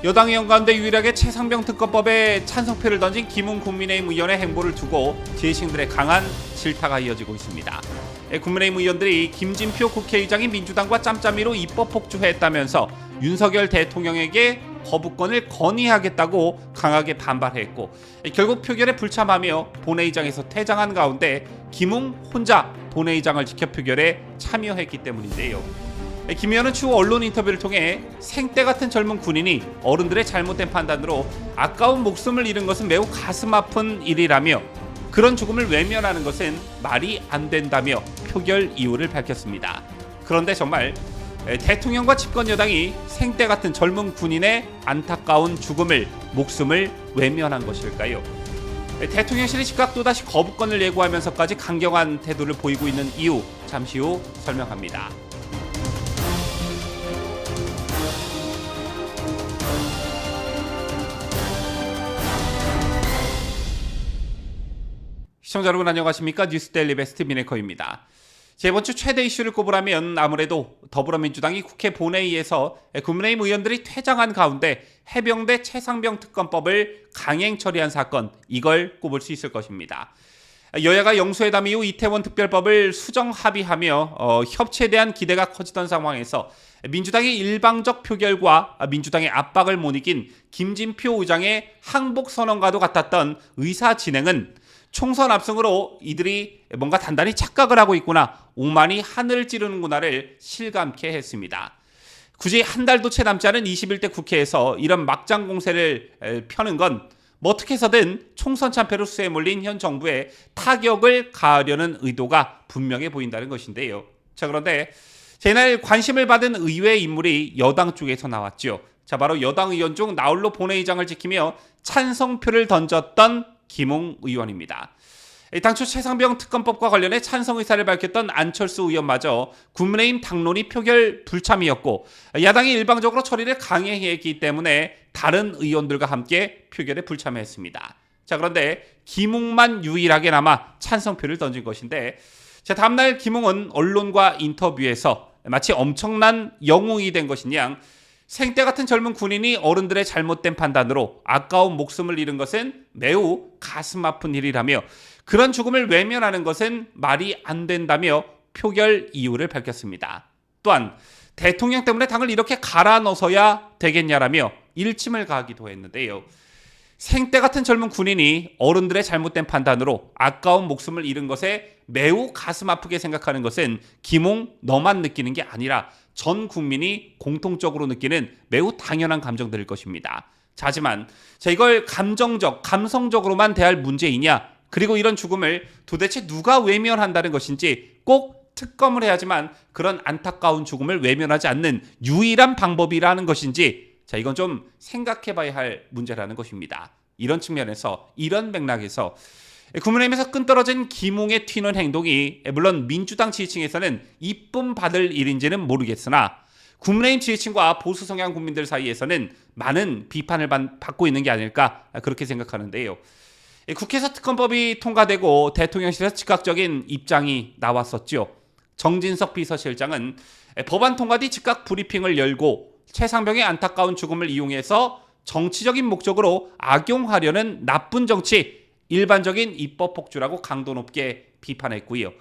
여당 의원 가운데 유일하게 최상병 특검법에 찬성표를 던진 김웅 국민의힘 의원의 행보를 두고 지지층들의 강한 질타가 이어지고 있습니다. 국민의힘 의원들이 김진표 국회의장이 민주당과 짬짬이로 입법 폭주했다면서 윤석열 대통령에게 거부권을 건의하겠다고 강하게 반발했고, 결국 표결에 불참하며 본회의장에서 퇴장한 가운데 김웅 혼자 본회의장을 지켜 표결에 참여했기 때문인데요. 김 의원은 추후 언론 인터뷰를 통해 생때 같은 젊은 군인이 어른들의 잘못된 판단으로 아까운 목숨을 잃은 것은 매우 가슴 아픈 일이라며 그런 죽음을 외면하는 것은 말이 안 된다며 표결 이유를 밝혔습니다. 그런데 정말 대통령과 집권 여당이 생때 같은 젊은 군인의 안타까운 죽음을, 목숨을 외면한 것일까요? 대통령실이 즉각 또다시 거부권을 예고하면서까지 강경한 태도를 보이고 있는 이유, 잠시 후 설명합니다. 시청자 여러분 안녕하십니까? 뉴스데일리 베스트 미네커입니다. 이번 주 최대 이슈를 꼽으라면 아무래도 더불어민주당이 국회 본회의에서 국민의힘 의원들이 퇴장한 가운데 해병대 최상병 특검법을 강행 처리한 사건, 이걸 꼽을 수 있을 것입니다. 여야가 영수회담 이후 이태원 특별법을 수정 합의하며 협치에 대한 기대가 커지던 상황에서 민주당의 일방적 표결과 민주당의 압박을 못 이긴 김진표 의장의 항복 선언과도 같았던 의사 진행은 총선 압승으로 이들이 뭔가 단단히 착각을 하고 있구나, 오만이 하늘을 찌르는구나를 실감케 했습니다. 굳이 한 달도 채 남지 않은 21대 국회에서 이런 막장 공세를 펴는 건 어떻게 해서든 총선 참패로 수세에 몰린 현 정부에 타격을 가하려는 의도가 분명해 보인다는 것인데요. 자, 그런데 제날 관심을 받은 의외 인물이 여당 쪽에서 나왔죠. 자, 바로 여당 의원 중 나홀로 본회의장을 지키며 찬성표를 던졌던 김웅 의원입니다. 당초 최상병 특검법과 관련해 찬성 의사를 밝혔던 안철수 의원마저 국민의힘 당론이 표결 불참이었고 야당이 일방적으로 처리를 강행했기 때문에 다른 의원들과 함께 표결에 불참했습니다. 자, 그런데 김웅만 유일하게 남아 찬성표를 던진 것인데, 자, 다음날 김웅은 언론과 인터뷰에서 마치 엄청난 영웅이 된 것인 양 생때 같은 젊은 군인이 어른들의 잘못된 판단으로 아까운 목숨을 잃은 것은 매우 가슴 아픈 일이라며 그런 죽음을 외면하는 것은 말이 안 된다며 표결 이유를 밝혔습니다. 또한 대통령 때문에 당을 이렇게 갈아 넣어서야 되겠냐라며 일침을 가하기도 했는데요. 생때 같은 젊은 군인이 어른들의 잘못된 판단으로 아까운 목숨을 잃은 것에 매우 가슴 아프게 생각하는 것은 김웅 너만 느끼는 게 아니라 전 국민이 공통적으로 느끼는 매우 당연한 감정들일 것입니다. 자, 하지만 이걸 감성적으로만 대할 문제이냐, 그리고 이런 죽음을 도대체 누가 외면한다는 것인지, 꼭 특검을 해야지만 그런 안타까운 죽음을 외면하지 않는 유일한 방법이라는 것인지, 자, 이건 좀 생각해봐야 할 문제라는 것입니다. 이런 측면에서, 이런 맥락에서 국민의힘에서 끈떨어진 김웅의 튀는 행동이 물론 민주당 지지층에서는 이쁨 받을 일인지는 모르겠으나 국민의힘 지지층과 보수 성향 국민들 사이에서는 많은 비판을 받고 있는 게 아닐까, 그렇게 생각하는데요. 국회에서 특검법이 통과되고 대통령실에서 즉각적인 입장이 나왔었죠. 정진석 비서실장은 법안 통과 뒤 즉각 브리핑을 열고 최상병의 안타까운 죽음을 이용해서 정치적인 목적으로 악용하려는 나쁜 정치, 일반적인 입법 폭주라고 강도 높게 비판했고요.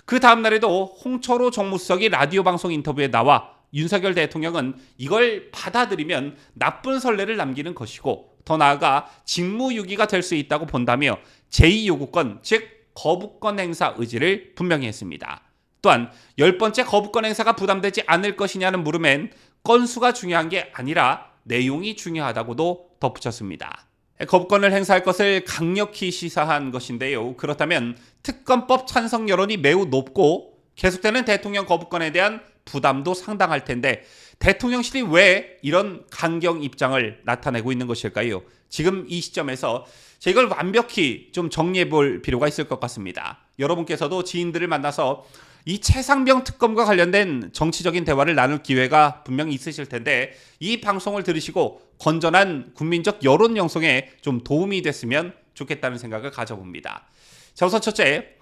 그 다음 날에도 홍철호 정무수석이 라디오 방송 인터뷰에 나와 윤석열 대통령은 이걸 받아들이면 나쁜 선례를 남기는 것이고 더 나아가 직무유기가 될 수 있다고 본다며 제2요구권, 즉 거부권 행사 의지를 분명히 했습니다. 또한 10번째 거부권 행사가 부담되지 않을 것이냐는 물음엔 건수가 중요한 게 아니라 내용이 중요하다고도 덧붙였습니다. 거부권을 행사할 것을 강력히 시사한 것인데요. 그렇다면 특검법 찬성 여론이 매우 높고 계속되는 대통령 거부권에 대한 부담도 상당할 텐데 대통령실이 왜 이런 강경 입장을 나타내고 있는 것일까요? 지금 이 시점에서 이걸 완벽히 좀 정리해 볼 필요가 있을 것 같습니다. 여러분께서도 지인들을 만나서 이 최상병 특검과 관련된 정치적인 대화를 나눌 기회가 분명히 있으실 텐데 이 방송을 들으시고 건전한 국민적 여론 형성에 좀 도움이 됐으면 좋겠다는 생각을 가져봅니다. 자, 우선 첫째,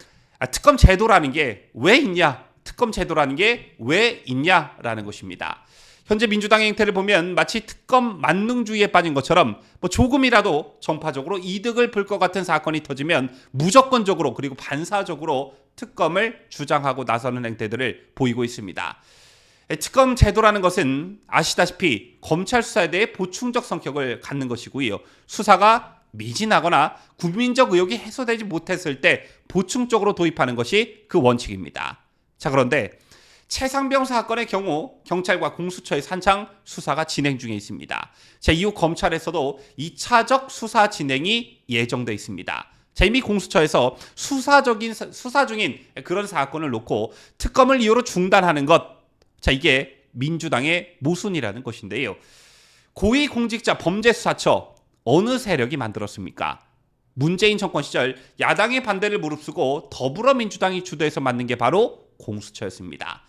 특검 제도라는 게 왜 있냐? 특검 제도라는 게 왜 있냐라는 것입니다. 현재 민주당의 행태를 보면 마치 특검 만능주의에 빠진 것처럼 조금이라도 정파적으로 이득을 볼 것 같은 사건이 터지면 무조건적으로 그리고 반사적으로 특검을 주장하고 나서는 행태들을 보이고 있습니다. 특검 제도라는 것은 아시다시피 검찰 수사에 대해 보충적 성격을 갖는 것이고요. 수사가 미진하거나 국민적 의혹이 해소되지 못했을 때 보충적으로 도입하는 것이 그 원칙입니다. 자, 그런데 최상병 사건의 경우 경찰과 공수처의 한창 수사가 진행 중에 있습니다. 자, 이후 검찰에서도 2차적 수사 진행이 예정돼 있습니다. 자, 이미 공수처에서 수사 중인 그런 사건을 놓고 특검을 이유로 중단하는 것, 자, 이게 민주당의 모순이라는 것인데요. 고위공직자 범죄수사처 어느 세력이 만들었습니까? 문재인 정권 시절 야당의 반대를 무릅쓰고 더불어민주당이 주도해서 만든 게 바로 공수처였습니다.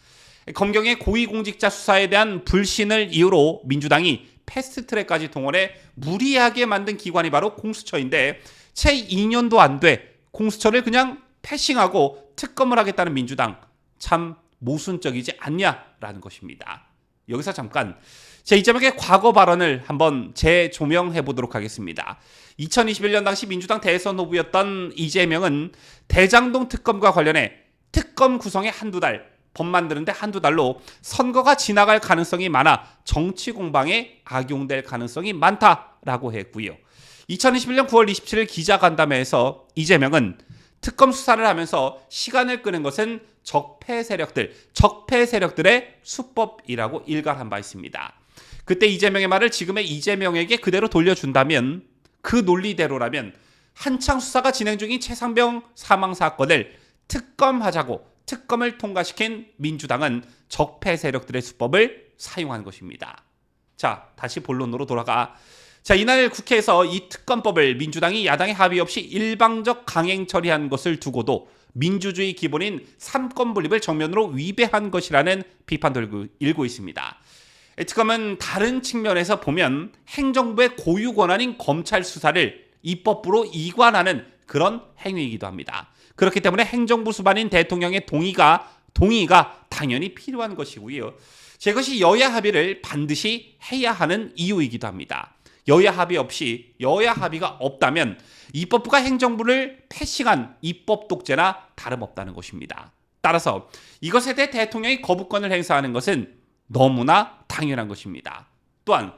검경의 고위공직자 수사에 대한 불신을 이유로 민주당이 패스트트랙까지 동원해 무리하게 만든 기관이 바로 공수처인데 채 2년도 안 돼 공수처를 그냥 패싱하고 특검을 하겠다는 민주당, 참 모순적이지 않냐라는 것입니다. 여기서 잠깐 제 이재명의 과거 발언을 한번 재조명해 보도록 하겠습니다. 2021년 당시 민주당 대선 후보였던 이재명은 대장동 특검과 관련해 특검 구성에 한두 달, 법 만드는데 한두 달로 선거가 지나갈 가능성이 많아 정치 공방에 악용될 가능성이 많다라고 했고요. 2021년 9월 27일 기자간담회에서 이재명은 특검 수사를 하면서 시간을 끄는 것은 적폐 세력들의 수법이라고 일갈한 바 있습니다. 그때 이재명의 말을 지금의 이재명에게 그대로 돌려준다면, 그 논리대로라면 한창 수사가 진행 중인 최상병 사망 사건을 특검하자고 특검을 통과시킨 민주당은 적폐 세력들의 수법을 사용한 것입니다. 자, 다시 본론으로 돌아가. 자, 이날 국회에서 이 특검법을 민주당이 야당의 합의 없이 일방적 강행 처리한 것을 두고도 민주주의 기본인 삼권 분립을 정면으로 위배한 것이라는 비판도 일고 있습니다. 특검은 다른 측면에서 보면 행정부의 고유 권한인 검찰 수사를 입법부로 이관하는 그런 행위이기도 합니다. 그렇기 때문에 행정부 수반인 대통령의 동의가 당연히 필요한 것이고요. 이것이 여야 합의를 반드시 해야 하는 이유이기도 합니다. 여야 합의가 없다면 입법부가 행정부를 패싱한 입법 독재나 다름없다는 것입니다. 따라서 이것에 대해 대통령이 거부권을 행사하는 것은 너무나 당연한 것입니다. 또한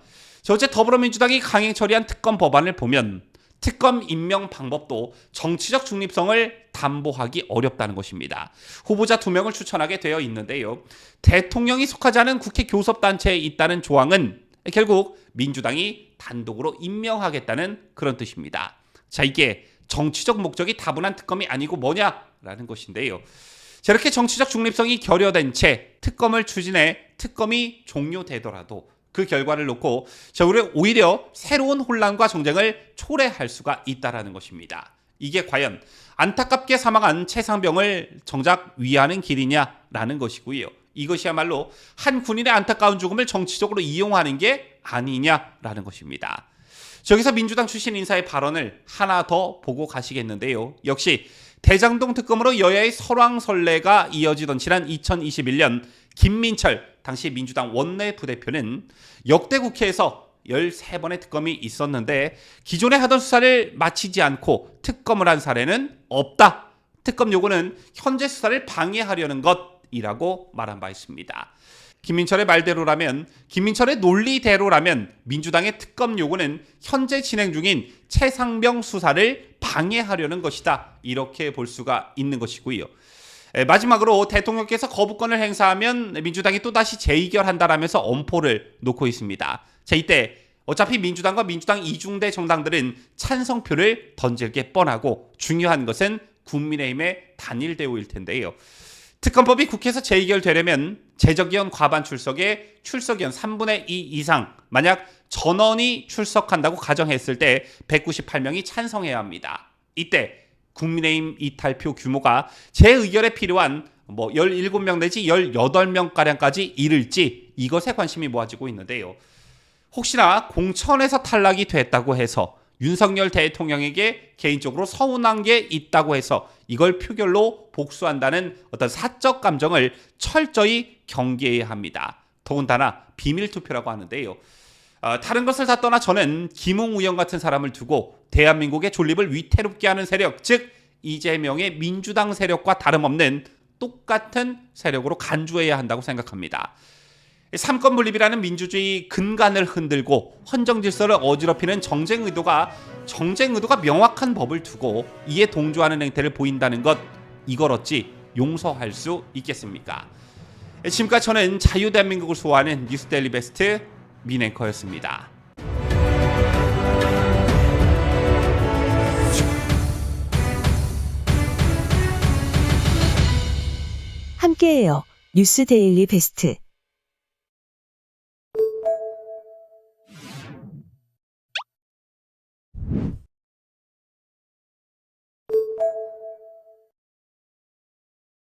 어제 더불어민주당이 강행 처리한 특검 법안을 보면 특검 임명 방법도 정치적 중립성을 담보하기 어렵다는 것입니다. 후보자 2명을 추천하게 되어 있는데요. 대통령이 속하지 않은 국회 교섭단체에 있다는 조항은 결국 민주당이 단독으로 임명하겠다는 그런 뜻입니다. 자, 이게 정치적 목적이 다분한 특검이 아니고 뭐냐라는 것인데요. 저렇게 정치적 중립성이 결여된 채 특검을 추진해 특검이 종료되더라도 그 결과를 놓고 우리는 오히려 새로운 혼란과 정쟁을 초래할 수가 있다는 것입니다. 이게 과연 안타깝게 사망한 최상병을 정작 위하는 길이냐라는 것이고요. 이것이야말로 한 군인의 안타까운 죽음을 정치적으로 이용하는 게 아니냐라는 것입니다. 여기서 민주당 출신 인사의 발언을 하나 더 보고 가시겠는데요. 역시 대장동 특검으로 여야의 설왕설래가 이어지던 지난 2021년 김민철 당시 민주당 원내 부대표는 역대 국회에서 13번의 특검이 있었는데 기존에 하던 수사를 마치지 않고 특검을 한 사례는 없다. 특검 요구는 현재 수사를 방해하려는 것이라고 말한 바 있습니다. 김민철의 말대로라면, 김민철의 논리대로라면 민주당의 특검 요구는 현재 진행 중인 최상병 수사를 방해하려는 것이다. 이렇게 볼 수가 있는 것이고요. 마지막으로 대통령께서 거부권을 행사하면 민주당이 또다시 재의결한다라면서 엄포를 놓고 있습니다. 자, 이때 어차피 민주당과 민주당 이중대 정당들은 찬성표를 던질 게 뻔하고 중요한 것은 국민의힘의 단일 대우일 텐데요. 특검법이 국회에서 재의결되려면 재적의원 과반 출석에 출석의원 3분의 2 이상, 만약 전원이 출석한다고 가정했을 때 198명이 찬성해야 합니다. 이때 국민의힘 이탈표 규모가 재의결에 필요한 17명 내지 18명가량까지 이를지 이것에 관심이 모아지고 있는데요. 혹시나 공천에서 탈락이 됐다고 해서 윤석열 대통령에게 개인적으로 서운한 게 있다고 해서 이걸 표결로 복수한다는 어떤 사적 감정을 철저히 경계해야 합니다. 더군다나 비밀 투표라고 하는데요. 다른 것을 다 떠나 저는 김웅 같은 사람을 두고 대한민국의 존립을 위태롭게 하는 세력, 즉 이재명의 민주당 세력과 다름없는 똑같은 세력으로 간주해야 한다고 생각합니다. 삼권 분립이라는 민주주의 근간을 흔들고 헌정 질서를 어지럽히는 정쟁 의도가 명확한 법을 두고 이에 동조하는 행태를 보인다는 것, 이걸 어찌 용서할 수 있겠습니까? 지금까지 저는 자유대한민국을 수호하는 뉴스데일리 베스트 민앵커였습니다. 함께해요. 뉴스데일리 베스트.